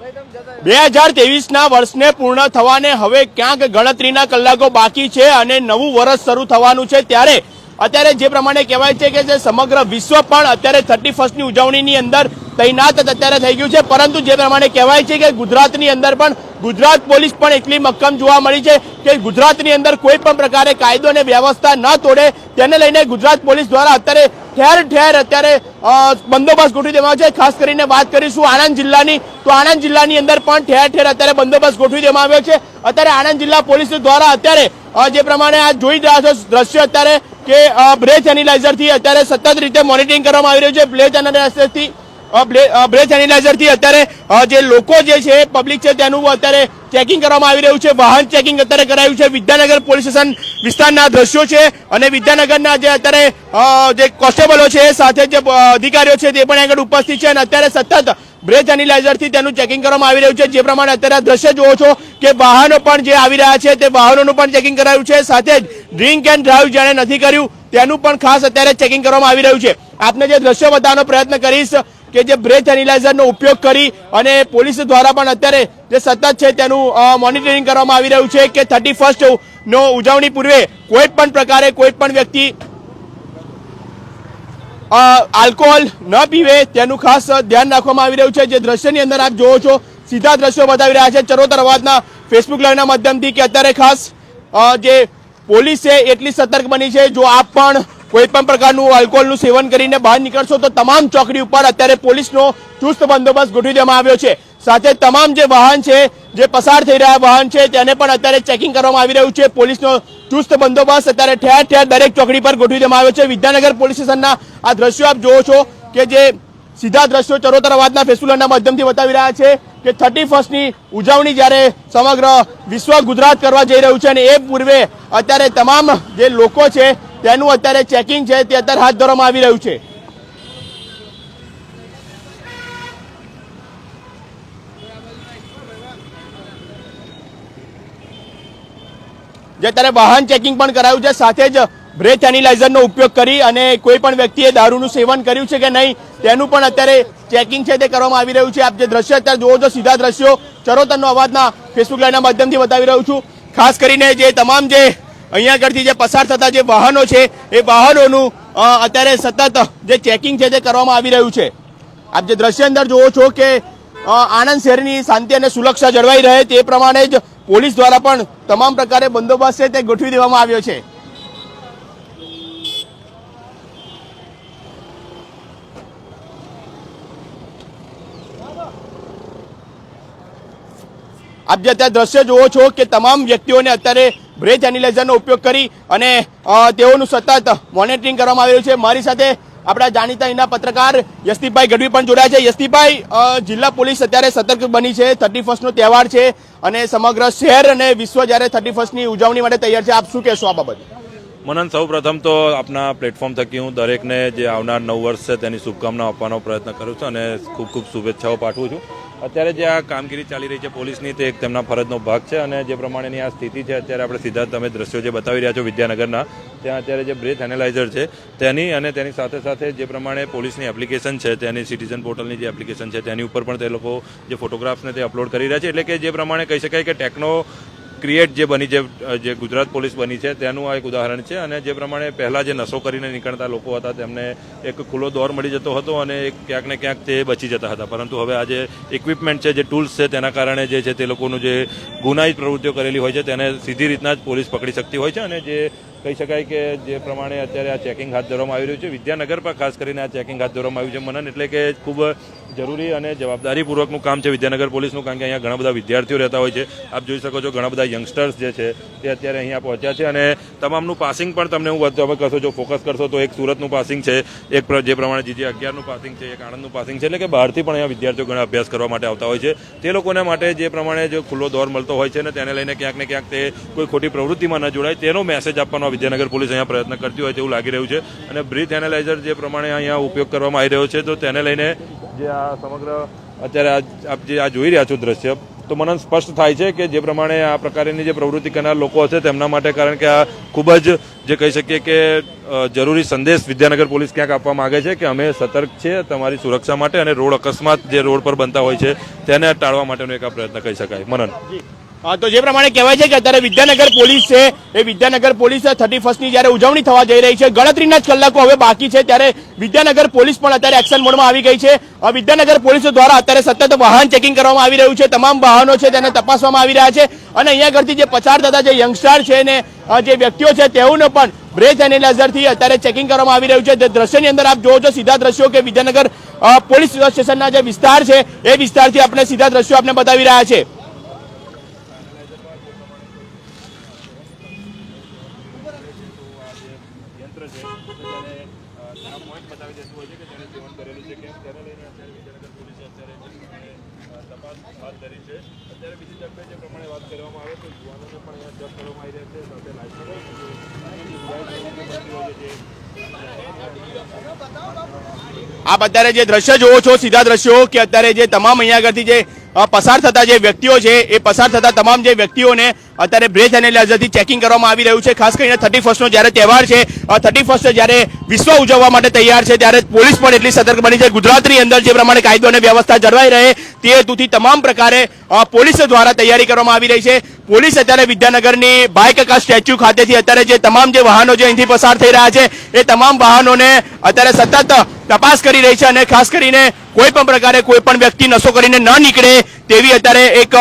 2023ના વર્ષને પૂર્ણ થવાને હવે ક્યાંક ગણતરીના કલાકો બાકી છે અને નવું વર્ષ શરૂ થવાનું છે, ત્યારે અત્યારે જે પ્રમાણે કહેવાય છે કે જે સમગ્ર વિશ્વ પણ અત્યારે 31મી ઉજવણીની અંદર તૈનાત અત્યારે થઈ ગયું છે, પરંતુ જે પ્રમાણે કહેવાય છે કે ગુજરાતની અંદર પણ ગુજરાત પોલીસ પણ એટલી મક્કમ જોવા મળી છે કે ગુજરાતની અંદર કોઈ પણ પ્રકારે કાયદો અને વ્યવસ્થા ન તોડે તેને લઈને ગુજરાત પોલીસ દ્વારા અત્યારે ઠેર ઠેર અત્યારે બંદોબસ્ત ગોઠવી દેવામાં છે। ખાસ કરીને વાત કરીશું આણંદ જિલ્લાની, તો આણંદ જિલ્લાની અંદર પણ ઠેર ઠેર અત્યારે બંદોબસ્ત ગોઠવી દેવામાં આવ્યો છે। અત્યારે આણંદ જિલ્લા પોલીસ દ્વારા અત્યારે જે પ્રમાણે આ જોઈ રહ્યા છો દ્રશ્ય અત્યારે કે બ્રેથ એનાલાઇઝરથી અત્યારે સતત રીતે મોનિટરિંગ કરવામાં આવી રહ્યું છે। બ્રેથ એનાલાઇઝરથી અત્યારે જે લોકો જે છે પબ્લિક છે તેનું અત્યારે ચેકિંગ કરવામાં આવી રહ્યું છે, વાહન ચેકિંગ અત્યારે કરાયું છે। વિદ્યાનગર પોલીસ સ્ટેશન વિસ્તારના દ્રશ્યો છે અને વિદ્યાનગરના જે અત્યારે જે કોન્સ્ટેબલો છે સાથે જે અધિકારીઓ છે તે પણ આગળ ઉપસ્થિત છે અને અત્યારે સતત બ્રેથ એનાલાઇઝરથી તેનું ચેકિંગ કરવામાં આવી રહ્યું છે। જે પ્રમાણે અત્યારે દ્રશ્ય જુઓ છો કે વાહનો પણ જે આવી રહ્યા છે તે વાહનોનું પણ ચેકિંગ કરાયું છે, સાથે જ ડ્રિંક એન્ડ ડ્રાઈવ જેણે નથી કર્યું તેનું પણ ખાસ અત્યારે ચેકિંગ કરવામાં આવી રહ્યું છે। આપને જે દ્રશ્ય બતાવવાનો પ્રયત્ન કરીશ કે જે બ્રેથ એનાલાઇઝરનો ઉપયોગ કરી અને પોલીસ દ્વારા પણ અત્યારે જે સતત છે તેનું મોનિટરિંગ કરવામાં આવી રહ્યું છે કે 31st નો ઉજવણી પૂર્વે કોઈ પણ પ્રકારે કોઈ પણ વ્યક્તિ આલ્કોહોલ ન પીવે તેનું ખાસ ધ્યાન રાખવામાં આવી રહ્યું છે। જે દ્રશ્યની અંદર આપ જોવો છો સીધા દ્રશ્યો બતાવી રહ્યા છે ચરોતર અવાજના ફેસબુક લાઈવના માધ્યમથી કે અત્યારે ખાસ જે પોલીસ છે એટલી સતર્ક બની છે। જો આપ પણ કોઈ પણ પ્રકારનું આલ્કોહોલનું સેવન કરીને બહાર નીકળશો તો તમામ ચોકડી ઉપર અત્યારે પોલીસનો ચુસ્ત બંદોબસ્ત ગોઠવી દેવામાં આવ્યો છે। સાથે તમામ જે વાહન છે જે પસાર થઈ રહ્યા વાહન છે તેને પણ અત્યારે ચેકિંગ કરવામાં આવી રહ્યું છે। પોલીસનો ચુસ્ત બંદોબસ્ત અત્યારે ઠેર ઠેર દરેક ચોકડી પર ગોઠવી દેવામાં આવ્યો છે। વિદ્યાનગર પોલીસ સ્ટેશનના આ દ્રશ્યો આપ જોવો છો કે જે સીધા દ્રશ્યો ચરોતર અવાજના ફેસબુકના માધ્યમથી બતાવી રહ્યા છે કે 31મી ઉજવણી જ્યારે સમગ્ર વિશ્વ ગુજરાત કરવા જઈ રહ્યું છે અને એ પૂર્વે અત્યારે તમામ જે લોકો છે તેનું અત્યારે ચેકિંગ છે તે અત્યારે હાથ ધરવામાં આવી રહ્યું છે। જે અત્યારે વાહન ચેકિંગ પણ કરાયું છે, સાથે જ બ્રેથ એનાલાઇઝરનો ઉપયોગ કરી અને કોઈ પણ વ્યક્તિએ દારૂનું સેવન કર્યું છે કે નહીં તેનું પણ અત્યારે ચેકિંગ છે તે કરવામાં આવી રહ્યું છે। આપ જે દ્રશ્ય અત્યારે જોવો છો સીધા દ્રશ્યો ચરોતરનો અવાજના ફેસબુક લાઈવના માધ્યમથી બતાવી રહ્યું છું। ખાસ કરીને જે તમામ જે અહીંયા આગળથી જે પસાર થતા જે વાહનો છે એ વાહનોનું અત્યારે સતત જે ચેકિંગ છે તે કરવામાં આવી રહ્યું છે। આપ જે દ્રશ્ય અંદર જોવો છો કે આણંદ શહેરની શાંતિ અને સુરક્ષા જળવાઈ રહે તે પ્રમાણે જ પોલીસ દ્વારા પણ તમામ પ્રકારે બંદોબસ્ત છે તે ગોઠવી દેવામાં આવ્યો છે। આપ જે અત્યારે દ્રશ્ય જોવો છો કે તમામ વ્યક્તિઓને અત્યારે બ્રેથ એનાલાઇઝરનો ઉપયોગ કરી અને તેઓનું સતત મોનિટરિંગ કરવામાં આવી રહ્યું છે। મારી સાથે આપણા જાણીતા અહીંના પત્રકાર યશદીપભાઈ ગઢવી પણ જોડાયા છે। યશદીપભાઈ, જિલ્લા પોલીસ અત્યારે સતર્ક બની છે, 31st નો તહેવાર છે અને સમગ્ર શહેર અને વિશ્વ જ્યારે 31st ઉજવણી માટે તૈયાર છે, આપ શું કહેશો આ બાબતે? મનન, સૌ પ્રથમ તો આપના પ્લેટફોર્મ થકી હું દરેકને જે આવનાર નવ વર્ષ છે તેની શુભકામના આપવાનો પ્રયત્ન કરું છું અને ખૂબ ખૂબ શુભેચ્છાઓ પાઠવું છું। અત્યારે જે આ કામગીરી ચાલી રહી છે પોલીસની તે એક તેમના ફરજનો ભાગ છે અને જે પ્રમાણેની આ સ્થિતિ છે અત્યારે આપણે સીધા તમે દ્રશ્યો જે બતાવી રહ્યા છો વિદ્યાનગરના, ત્યાં અત્યારે જે બ્રેથ એનાલાઇઝર છે તેની અને તેની સાથે સાથે જે પ્રમાણે પોલીસની એપ્લિકેશન છે તેની સિટીઝન પોર્ટલની જે એપ્લિકેશન છે તેની ઉપર પણ તે લોકો જે ફોટોગ્રાફ્સને તે અપલોડ કરી રહ્યા છે। એટલે કે જે પ્રમાણે કહી શકાય કે ટેકનો ક્રિએટ જે બની છે, જે ગુજરાત પોલીસ બની છે તેનું આ એક ઉદાહરણ છે। અને જે પ્રમાણે પહેલાં જે નશો કરીને નીકળતા લોકો હતા તેમને એક ખુલ્લો દોર મળી જતો હતો અને ક્યાંક ને ક્યાંક તે બચી જતા હતા, પરંતુ હવે આ જે ઇક્વિપમેન્ટ છે, જે ટૂલ્સ છે તેના કારણે જે છે તે લોકોનું જે ગુનાહિત પ્રવૃત્તિઓ કરેલી હોય છે તેને સીધી રીતના જ પોલીસ પકડી શકતી હોય છે। અને જે કહી શકાય કે જે પ્રમાણે અત્યારે આ ચેકિંગ હાથ ધરવામાં આવી રહ્યું છે વિદ્યાનગર પર, ખાસ કરીને આ ચેકિંગ હાથ ધરવામાં આવ્યું છે મનન, એટલે કે ખૂબ જરૂરી અને જવાબદારીપૂર્વકનું કામ છે વિદ્યાનગર પોલીસનું, કારણ કે અહીંયા ઘણા બધા વિદ્યાર્થીઓ રહેતા હોય છે। આપ જોઈ શકો છો ઘણા બધા યંગસ્ટર્સ જે છે તે અત્યારે અહીંયા પહોંચ્યા છે અને તમામનું પાસિંગ પણ તમને હું તમે કહેશો, જો ફોકસ કરશો તો એક સુરતનું પાસિંગ છે, એક જે પ્રમાણે GG 11નું પાસિંગ છે, એક આણંદનું પાસિંગ છે, એટલે કે બહારથી પણ અહીંયા વિદ્યાર્થીઓ ઘણા અભ્યાસ કરવા માટે આવતા હોય છે। તે લોકોને માટે જે પ્રમાણે જો ખુલ્લો દોર મળતો હોય છે ને તેને લઈને ક્યાંક ને ક્યાંક તે કોઈ ખોટી પ્રવૃત્તિમાં ન જોડાય તેનો મેસેજ આપવાનો વિદ્યાનગર પોલીસ અહીંયા પ્રયત્ન કરતી હોય તેવું લાગી રહ્યું છે। અને બ્રીથ એનાલાઇઝર જે પ્રમાણે અહીંયા ઉપયોગ કરવામાં આવી રહ્યો છે તો તેને લઈને જે આ સમગ્ર અત્યારે આપ જે આ જોઈ રહ્યા છો દ્રશ્ય તો મને સ્પષ્ટ થાય છે કે જે પ્રમાણે આ પ્રકારની જે પ્રવૃત્તિ કરનાર લોકો હશે તેમના માટે, કારણ કે આ ખૂબ જ જે કહી શકીએ કે જરૂરી સંદેશ વિદ્યાનગર પોલીસ ક્યાંક આપવા માંગે છે કે અમે સતર્ક છીએ તમારી સુરક્ષા માટે, અને રોડ અકસ્માત જે રોડ પર બનતા હોય છે તેને ટાળવા માટેનો એક આ પ્રયત્ન કહી શકાય. મનન, તો જે પ્રમાણે કહેવાય છે કે અત્યારે વિદ્યાનગર પોલીસ છે એ વિદ્યાનગર પોલીસ 31st ની જયારે ઉજવણી થવા જઈ રહી છે, ગણતરીના જ કલાકો હવે બાકી છે, ત્યારે વિદ્યાનગર પોલીસ પણ અત્યારે એક્શન મોડમાં આવી ગઈ છે. વિદ્યાનગર પોલીસ દ્વારા અત્યારે સતત વાહન ચેકિંગ કરવામાં આવી રહ્યું છે, તમામ વાહનો છે તેને તપાસવામાં આવી રહ્યા છે, અને અહીંયા આગળથી જે પસાર થતા જે યંગસ્ટર છે ને જે વ્યક્તિઓ છે તેઓને પણ બ્રેથ એનાલાઇઝરથી અત્યારે ચેકિંગ કરવામાં આવી રહ્યું છે. જે દ્રશ્યની અંદર આપ જોવો છો સીધા દ્રશ્યો કે વિદ્યાનગર પોલીસ સ્ટેશનના જે વિસ્તાર છે એ વિસ્તારથી આપણે સીધા દ્રશ્યો આપણે બતાવી રહ્યા છે. આપ અત્યારે જે દ્રશ્ય જોવો છો સીધા દ્રશ્યો કે અત્યારે જે તમામ અહીંયા આગળથી જે પસાર થતા જે વ્યક્તિઓ છે એ પસાર થતા તમામ જે વ્યક્તિઓને અત્યારે બ્રેથ એનાલાઇઝરથી ચેકિંગ કરવામાં આવી રહ્યું છે. ખાસ કરીને 31st નો જ્યારે તહેવાર છે, 31st જ્યારે વિશ્વ ઉજવવા માટે તૈયાર છે, ત્યારે પોલીસ પણ એટલી સતર્ક બની છે. ગુજરાતની અંદર જે પ્રમાણે કાયદો અને વ્યવસ્થા જળવાઈ રહે તે હેતુથી તમામ પ્રકારે પોલીસ દ્વારા તૈયારી કરવામાં આવી રહી છે. પોલીસ અત્યારે વિદ્યાનગરની ભાઈકાકા સ્ટેચ્યુ ખાતેથી અત્યારે જે તમામ જે વાહનો જે અહીંથી પસાર થઈ રહ્યા છે એ તમામ વાહનોને અત્યારે સતત તપાસ કરી રહી છે, અને ખાસ કરીને કોઈ પણ પ્રકારે કોઈ પણ વ્યક્તિ નશો કરીને ન નીકળે તેવી અત્યારે એક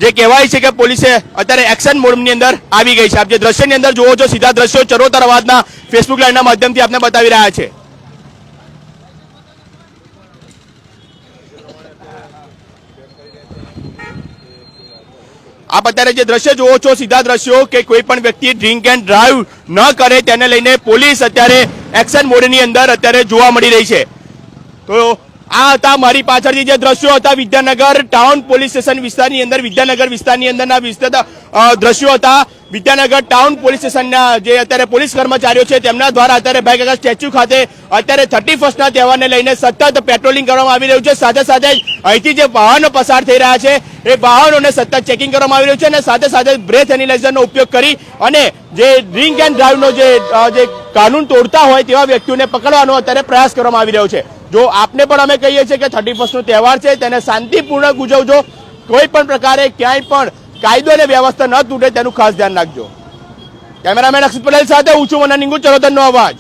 જે કહેવાય છે કે પોલીસે અત્યારે એક્શન મોડની અંદર આવી ગઈ છે. આપ જે દ્રશ્યની અંદર જોવો છો સીધા દ્રશ્યો ચરોતર અવાજના ફેસબુક લાઈવના માધ્યમથી આપને બતાવી રહ્યા છે. આપ અત્યારે જે દ્રશ્ય જોવો છો સીધા દ્રશ્યો કે કોઈ પણ વ્યક્તિ ડ્રિંક એન્ડ ડ્રાઈવ ન કરે તેને લઈને પોલીસ અત્યારે એક્શન મોડની અંદર અત્યારે જોવા મળી રહી છે. તો આ હતા મારી પાછળથી જે દ્રશ્યો હતા વિદ્યાનગર ટાઉન પોલીસ સ્ટેશન વિસ્તારની અંદર, વિદ્યાનગર વિસ્તારની અંદરના દ્રશ્યો હતા. વિદ્યાનગર ટાઉન પોલીસ સ્ટેશનના જે અત્યારે પોલીસ કર્મચારીઓ છે તેમના દ્વારા અત્યારે ભાઈકાકા સ્ટેચ્યુ ખાતે અત્યારે 31st ના તહેવારને લઈને સતત પેટ્રોલિંગ કરવામાં આવી રહ્યું છે. સાથે સાથે અહીંથી જે વાહનો પસાર થઈ રહ્યા છે એ વાહનોને સતત ચેકિંગ કરવામાં આવી રહ્યું છે, અને સાથે સાથે બ્રેથ એનાલાઇઝરનો ઉપયોગ કરી અને જે ડ્રિંક એન્ડ ડ્રાઈવનો જે કાનૂન તોડતા હોય તેવા વ્યક્તિઓને પકડવાનો અત્યારે પ્રયાસ કરવામાં આવી રહ્યો છે. જો આપને પણ અમે કહીએ છીએ કે 31st નો તહેવાર છે તેને શાંતિપૂર્વક ઉજવજો, કોઈ પણ પ્રકારે ક્યાંય પણ કાયદો અને વ્યવસ્થા ન તૂટે તેનું ખાસ ધ્યાન રાખજો. કેમેરામેન અક્ષિત પટેલ સાથે હું છું મનન નિંગુ, ચરોતરનો અવાજ.